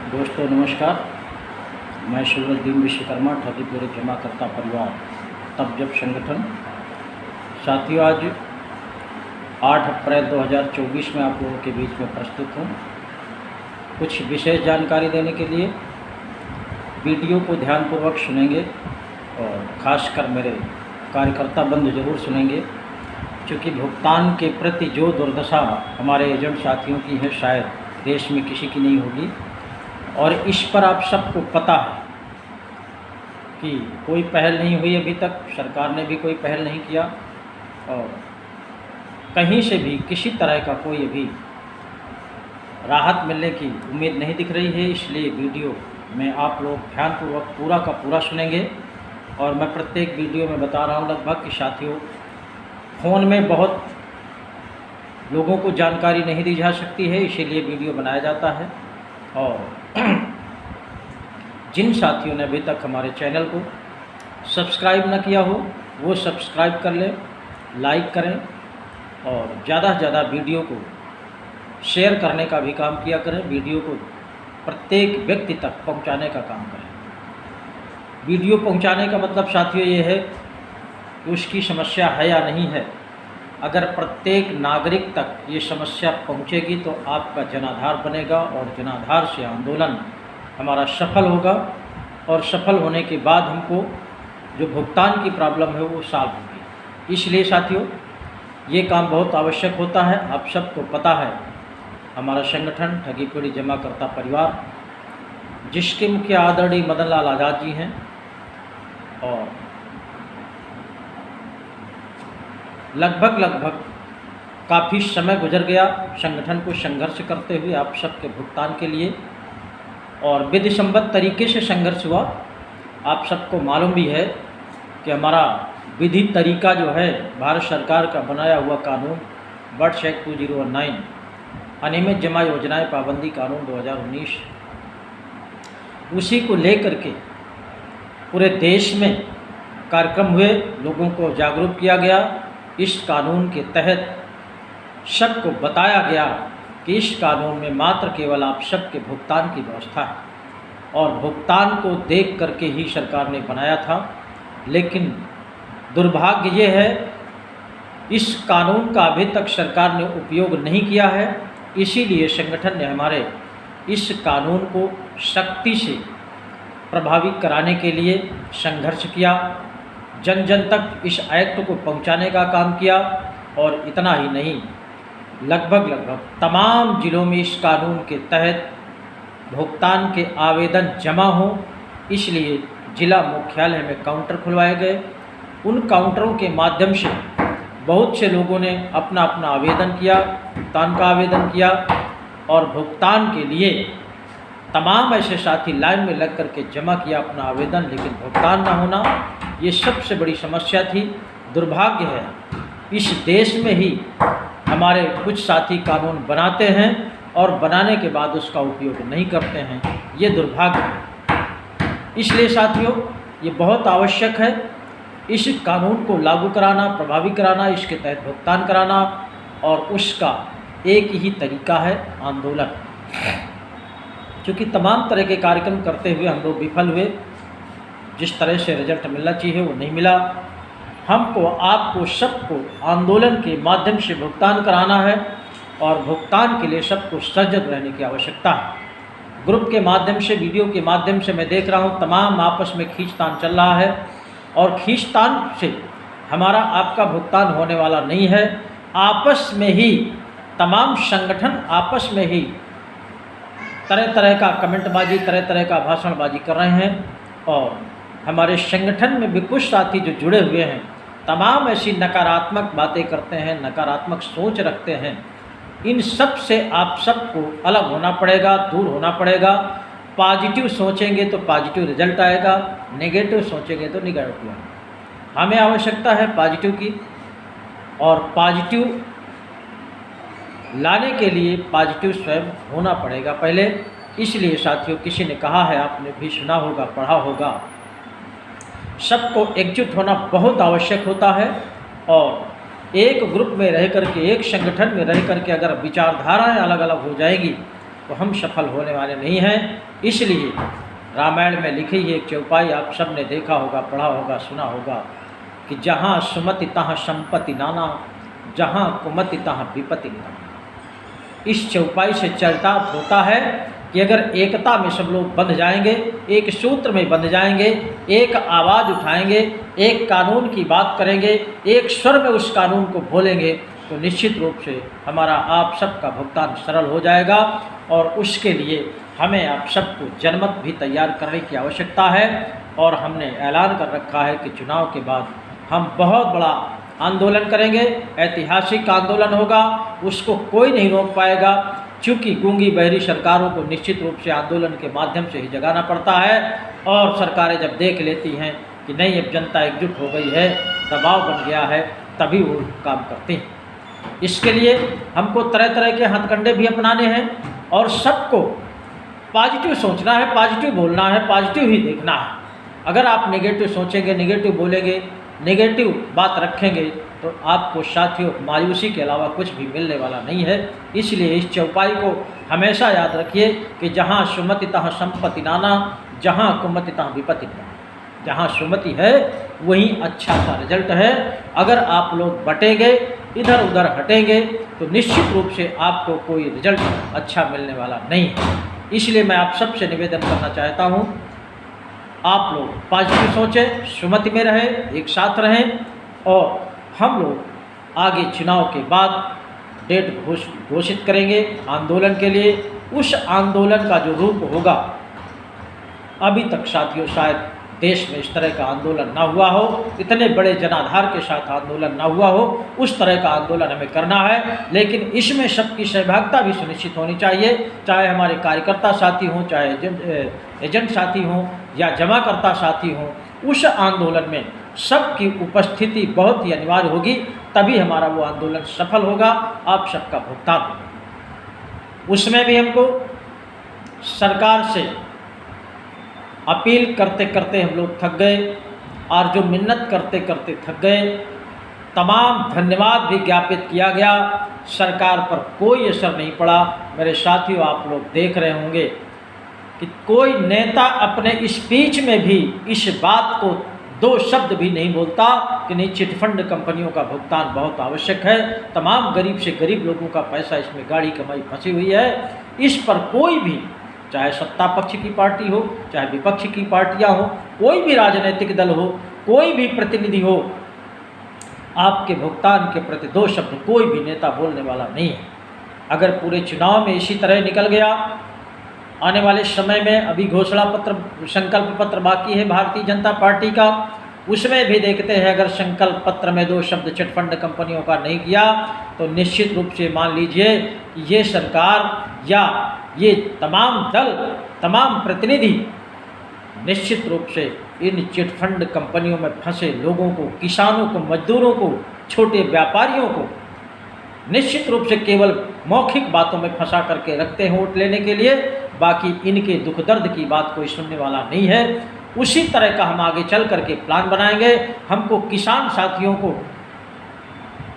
दोस्तों नमस्कार। मैं शिवरुद्दीन विश्वकर्मा, ठगीपुरी जमाकर्ता परिवार तब जब संगठन। साथियों, आज 8 अप्रैल 2024 में आप लोगों के बीच में प्रस्तुत हूँ कुछ विशेष जानकारी देने के लिए। वीडियो को ध्यानपूर्वक सुनेंगे और ख़ासकर मेरे कार्यकर्ता बंधु जरूर सुनेंगे, क्योंकि भुगतान के प्रति जो दुर्दशा हमारे एजेंट साथियों की है शायद देश में किसी की नहीं होगी। और इस पर आप सबको पता है कि कोई पहल नहीं हुई अभी तक, सरकार ने भी कोई पहल नहीं किया और कहीं से भी किसी तरह का कोई अभी राहत मिलने की उम्मीद नहीं दिख रही है। इसलिए वीडियो में आप लोग ध्यानपूर्वक पूरा का पूरा सुनेंगे। और मैं प्रत्येक वीडियो में बता रहा हूँ लगभग कि साथियों, फ़ोन में बहुत लोगों को जानकारी नहीं दी जा सकती है, इसीलिए वीडियो बनाया जाता है। और जिन साथियों ने अभी तक हमारे चैनल को सब्सक्राइब न किया हो वो सब्सक्राइब कर लें, लाइक करें और ज़्यादा से ज़्यादा वीडियो को शेयर करने का भी काम किया करें। वीडियो को प्रत्येक व्यक्ति तक पहुंचाने का काम करें। वीडियो पहुंचाने का मतलब साथियों ये है कि उसकी समस्या है या नहीं है। अगर प्रत्येक नागरिक तक ये समस्या पहुंचेगी तो आपका जनाधार बनेगा और जनाधार से आंदोलन हमारा सफल होगा। और सफल होने के बाद हमको जो भुगतान की प्रॉब्लम है वो सॉल्व होगी। इसलिए साथियों, ये काम बहुत आवश्यक होता है। आप सबको पता है हमारा संगठन ठगीपुरी जमाकर्ता परिवार, जिसके मुखिया आदरणीय मदन लाल आज़ाद जी हैं, और लगभग काफ़ी समय गुजर गया संगठन को संघर्ष करते हुए आप सबके भुगतान के लिए, और विधिसम्मत तरीके से संघर्ष हुआ। आप सबको मालूम भी है कि हमारा विधि तरीका जो है भारत सरकार का बनाया हुआ कानून वर्ष एक्ट 2019 अनियमित जमा योजनाएं पाबंदी कानून 2019, उसी को लेकर के पूरे देश में कार्यक्रम हुए, लोगों को जागरूक किया गया। इस कानून के तहत सबको बताया गया कि इस कानून में मात्र केवल आप सबके भुगतान की व्यवस्था है, और भुगतान को देख करके ही सरकार ने बनाया था। लेकिन दुर्भाग्य ये है इस कानून का अभी तक सरकार ने उपयोग नहीं किया है। इसीलिए संगठन ने हमारे इस कानून को सख्ती से प्रभावी कराने के लिए संघर्ष किया, जन जन तक इस एक्ट को पहुंचाने का काम किया। और इतना ही नहीं, लगभग तमाम जिलों में इस कानून के तहत भुगतान के आवेदन जमा हों, इसलिए जिला मुख्यालय में काउंटर खुलवाए गए। उन काउंटरों के माध्यम से बहुत से लोगों ने अपना अपना आवेदन किया, भुगतान का आवेदन किया, और भुगतान के लिए तमाम ऐसे साथी लाइन में लग कर के जमा किया अपना आवेदन, लेकिन भुगतान ना होना ये सबसे बड़ी समस्या थी। दुर्भाग्य है इस देश में ही हमारे कुछ साथी कानून बनाते हैं और बनाने के बाद उसका उपयोग नहीं करते हैं, ये दुर्भाग्य है। इसलिए साथियों, ये बहुत आवश्यक है इस कानून को लागू कराना, प्रभावी कराना, इसके तहत भुगतान कराना, और उसका एक ही तरीका है आंदोलन। क्योंकि तमाम तरह के कार्यक्रम करते हुए हम लोग विफल हुए, जिस तरह से रिजल्ट मिलना चाहिए वो नहीं मिला। हमको, आपको, सबको आंदोलन के माध्यम से भुगतान कराना है, और भुगतान के लिए सबको सजग रहने की आवश्यकता है। ग्रुप के माध्यम से, वीडियो के माध्यम से मैं देख रहा हूँ तमाम आपस में खींचतान चल रहा है, और खींचतान से हमारा आपका भुगतान होने वाला नहीं है। आपस में ही तमाम संगठन आपस में ही तरह तरह का कमेंटबाजी, तरह तरह का भाषणबाजी कर रहे हैं, और हमारे संगठन में भी कुछ साथी जो जुड़े हुए हैं तमाम ऐसी नकारात्मक बातें करते हैं, नकारात्मक सोच रखते हैं। इन सब से आप सबको अलग होना पड़ेगा, दूर होना पड़ेगा। पॉजिटिव सोचेंगे तो पॉजिटिव रिजल्ट आएगा, नेगेटिव सोचेंगे तो नेगेटिव आएगा। हमें आवश्यकता है पॉजिटिव की, और पॉजिटिव लाने के लिए पॉजिटिव स्वयं होना पड़ेगा पहले। इसलिए साथियों, किसी ने कहा है, आपने भी सुना होगा, पढ़ा होगा, सबको एकजुट होना बहुत आवश्यक होता है। और एक ग्रुप में रह करके, एक संगठन में रह करके अगर विचारधाराएं अलग अलग हो जाएगी तो हम सफल होने वाले नहीं हैं। इसलिए रामायण में लिखी है एक चौपाई, आप सब ने देखा होगा, पढ़ा होगा, सुना होगा कि जहाँ सुमति तहाँ संपत्ति नाना, जहाँ कुमति तहाँ विपत्ति नाना। इस चौपाई से चरितार्थ होता है कि अगर एकता में सब लोग बंध जाएंगे, एक सूत्र में बंध जाएंगे, एक आवाज़ उठाएंगे, एक कानून की बात करेंगे, एक स्वर में उस कानून को बोलेंगे, तो निश्चित रूप से हमारा आप सबका भुगतान सरल हो जाएगा। और उसके लिए हमें आप सबको जनमत भी तैयार करने की आवश्यकता है। और हमने ऐलान कर रखा है कि चुनाव के बाद हम बहुत बड़ा आंदोलन करेंगे, ऐतिहासिक आंदोलन होगा, उसको कोई नहीं रोक पाएगा। चूँकि गूंगी बहरी सरकारों को निश्चित रूप से आंदोलन के माध्यम से ही जगाना पड़ता है, और सरकारें जब देख लेती हैं कि नहीं अब जनता एकजुट हो गई है, दबाव बन गया है, तभी वो काम करती हैं। इसके लिए हमको तरह तरह के हथकंडे भी अपनाने हैं और सबको पॉजिटिव सोचना है, पॉजिटिव बोलना है, पॉजिटिव ही देखना है। अगर आप नेगेटिव सोचेंगे, नेगेटिव बोलेंगे, नेगेटिव बात रखेंगे, तो आपको साथियों मायूसी के अलावा कुछ भी मिलने वाला नहीं है। इसलिए इस चौपाई को हमेशा याद रखिए कि जहाँ सुमति तहाँ संपत्ति नाना, जहाँ कुमति तहाँ विपत्ति नाना। जहाँ सुमति है वहीं अच्छा सा रिजल्ट है। अगर आप लोग बटेंगे, इधर उधर हटेंगे, तो निश्चित रूप से आपको कोई रिजल्ट अच्छा मिलने वाला नहीं है। इसलिए मैं आप सबसे निवेदन करना चाहता हूँ, आप लोग पॉजिटिव सोचें, सुमति में रहें, एक साथ रहें, और हम लोग आगे चुनाव के बाद डेट घोषित करेंगे आंदोलन के लिए। उस आंदोलन का जो रूप होगा, अभी तक साथियों शायद देश में इस तरह का आंदोलन ना हुआ हो, इतने बड़े जनाधार के साथ आंदोलन ना हुआ हो, उस तरह का आंदोलन हमें करना है। लेकिन इसमें सबकी सहभागिता भी सुनिश्चित होनी चाहिए, चाहे हमारे कार्यकर्ता साथी हों, चाहे एजेंट साथी हों या जमाकर्ता साथी हों। उस आंदोलन में सबकी उपस्थिति बहुत ही अनिवार्य होगी, तभी हमारा वो आंदोलन सफल होगा, आप सबका भुगतान होगा। उसमें भी हमको सरकार से अपील करते करते हम लोग थक गए, और जो मिन्नत करते करते थक गए, तमाम धन्यवाद भी ज्ञापित किया गया, सरकार पर कोई असर नहीं पड़ा। मेरे साथियों, आप लोग देख रहे होंगे कि कोई नेता अपने स्पीच में भी इस बात को दो शब्द भी नहीं बोलता कि नहीं, चिटफंड कंपनियों का भुगतान बहुत आवश्यक है, तमाम गरीब से गरीब लोगों का पैसा इसमें गाड़ी कमाई फंसी हुई है। इस पर कोई भी, चाहे सत्ता पक्ष की पार्टी हो, चाहे विपक्ष की पार्टियां हो, कोई भी राजनीतिक दल हो, कोई भी प्रतिनिधि हो, आपके भुगतान के प्रति दो शब्द कोई भी नेता बोलने वाला नहीं है। अगर पूरे चुनाव में इसी तरह निकल गया, आने वाले समय में अभी घोषणा पत्र, संकल्प पत्र बाकी है भारतीय जनता पार्टी का, उसमें भी देखते हैं अगर संकल्प पत्र में दो शब्द चिटफंड कंपनियों का नहीं किया, तो निश्चित रूप से मान लीजिए कि ये सरकार या ये तमाम दल, तमाम प्रतिनिधि निश्चित रूप से इन चिटफंड कंपनियों में फंसे लोगों को, किसानों को, मजदूरों को, छोटे व्यापारियों को निश्चित रूप से केवल मौखिक बातों में फंसा करके रखते हैं वोट लेने के लिए, बाकी इनके दुख दर्द की बात कोई सुनने वाला नहीं है। उसी तरह का हम आगे चल करके प्लान बनाएंगे। हमको किसान साथियों को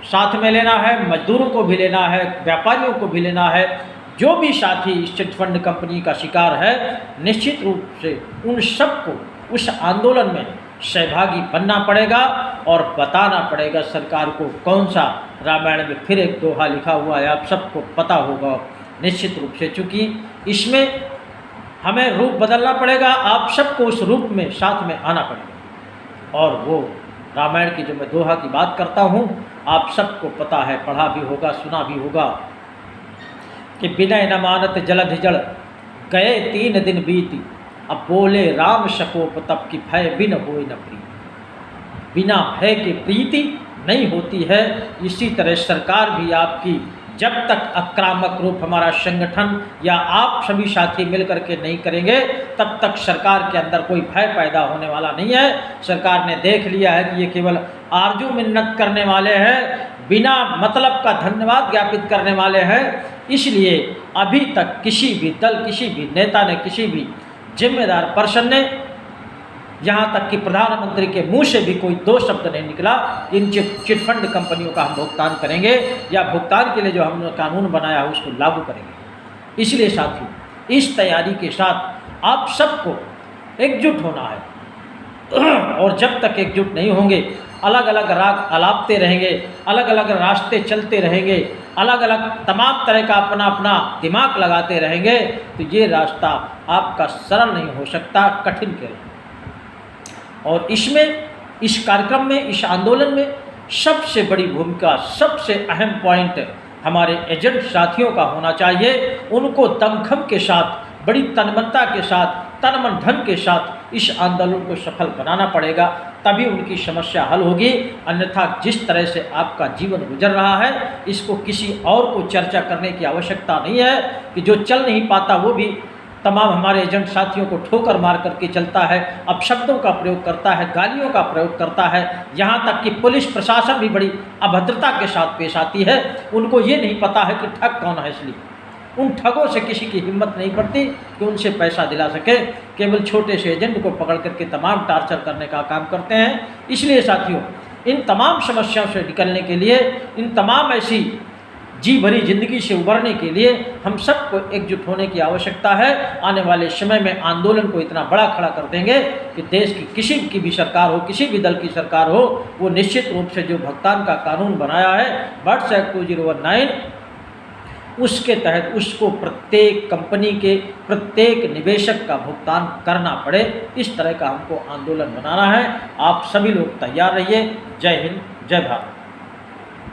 साथ में लेना है, मजदूरों को भी लेना है, व्यापारियों को भी लेना है। जो भी साथी इस चिटफंड कंपनी का शिकार है, निश्चित रूप से उन सबको उस आंदोलन में सहभागी बनना पड़ेगा और बताना पड़ेगा सरकार को कौन सा, रामायण में फिर एक दोहा लिखा हुआ है, आप सबको पता होगा निश्चित रूप से, चूँकि इसमें हमें रूप बदलना पड़ेगा, आप सबको उस रूप में साथ में आना पड़ेगा। और वो रामायण की जो मैं दोहा की बात करता हूँ, आप सबको पता है, पढ़ा भी होगा, सुना भी होगा कि विनय न मानत जलधि जड़, गए 3 दिन बीती, अब बोले राम शकोप तब की भय बिन होए न प्रीति। बिना भय के प्रीति नहीं होती है। इसी तरह सरकार भी आपकी जब तक आक्रामक रूप हमारा संगठन या आप सभी साथी मिलकर के नहीं करेंगे, तब तक सरकार के अंदर कोई भय पैदा होने वाला नहीं है। सरकार ने देख लिया है कि ये केवल आरजू मिन्नत करने वाले हैं, बिना मतलब का धन्यवाद ज्ञापित करने वाले हैं। इसलिए अभी तक किसी भी दल, किसी भी नेता ने, किसी भी जिम्मेदार पर्सन ने, यहाँ तक कि प्रधानमंत्री के मुंह से भी कोई दो शब्द नहीं निकला इन चिटफंड कंपनियों का हम भुगतान करेंगे या भुगतान के लिए जो हमने कानून बनाया है उसको लागू करेंगे। इसलिए साथियों, इस तैयारी के साथ आप सबको एकजुट होना है और जब तक एकजुट नहीं होंगे, अलग अलग राग अलापते रहेंगे, अलग अलग रास्ते चलते रहेंगे, अलग अलग तमाम तरह का अपना अपना दिमाग लगाते रहेंगे, तो ये रास्ता आपका सरल नहीं हो सकता, कठिन के लिए। और इसमें, इस कार्यक्रम में, इस आंदोलन में सबसे बड़ी भूमिका, सबसे अहम पॉइंट हमारे एजेंट साथियों का होना चाहिए। उनको दमखम के साथ, बड़ी तन्मयता के साथ, तन मन धन के साथ इस आंदोलन को सफल बनाना पड़ेगा, तभी उनकी समस्या हल होगी। अन्यथा जिस तरह से आपका जीवन गुजर रहा है, इसको किसी और को चर्चा करने की आवश्यकता नहीं है कि जो चल नहीं पाता वो भी तमाम हमारे एजेंट साथियों को ठोकर मार करके चलता है, अपशब्दों का प्रयोग करता है, गालियों का प्रयोग करता है, यहाँ तक कि पुलिस प्रशासन भी बड़ी अभद्रता के साथ पेश आती है। उनको ये नहीं पता है कि ठग कौन है, इसलिए उन ठगों से किसी की हिम्मत नहीं पड़ती कि उनसे पैसा दिला सके, केवल छोटे से एजेंट को पकड़ करके तमाम टार्चर करने का काम करते हैं। इसलिए साथियों, इन तमाम समस्याओं से निकलने के लिए, इन तमाम ऐसी जी भरी जिंदगी से उबरने के लिए हम सबको एकजुट होने की आवश्यकता है। आने वाले समय में आंदोलन को इतना बड़ा खड़ा कर देंगे कि देश की किसी की भी सरकार हो, किसी भी दल की सरकार हो, वो निश्चित रूप से जो भुगतान का कानून बनाया है वर्ष 2019, उसके तहत उसको प्रत्येक कंपनी के प्रत्येक निवेशक का भुगतान करना पड़े। इस तरह का हमको आंदोलन बनाना है। आप सभी लोग तैयार रहिए। जय हिंद, जय भारत।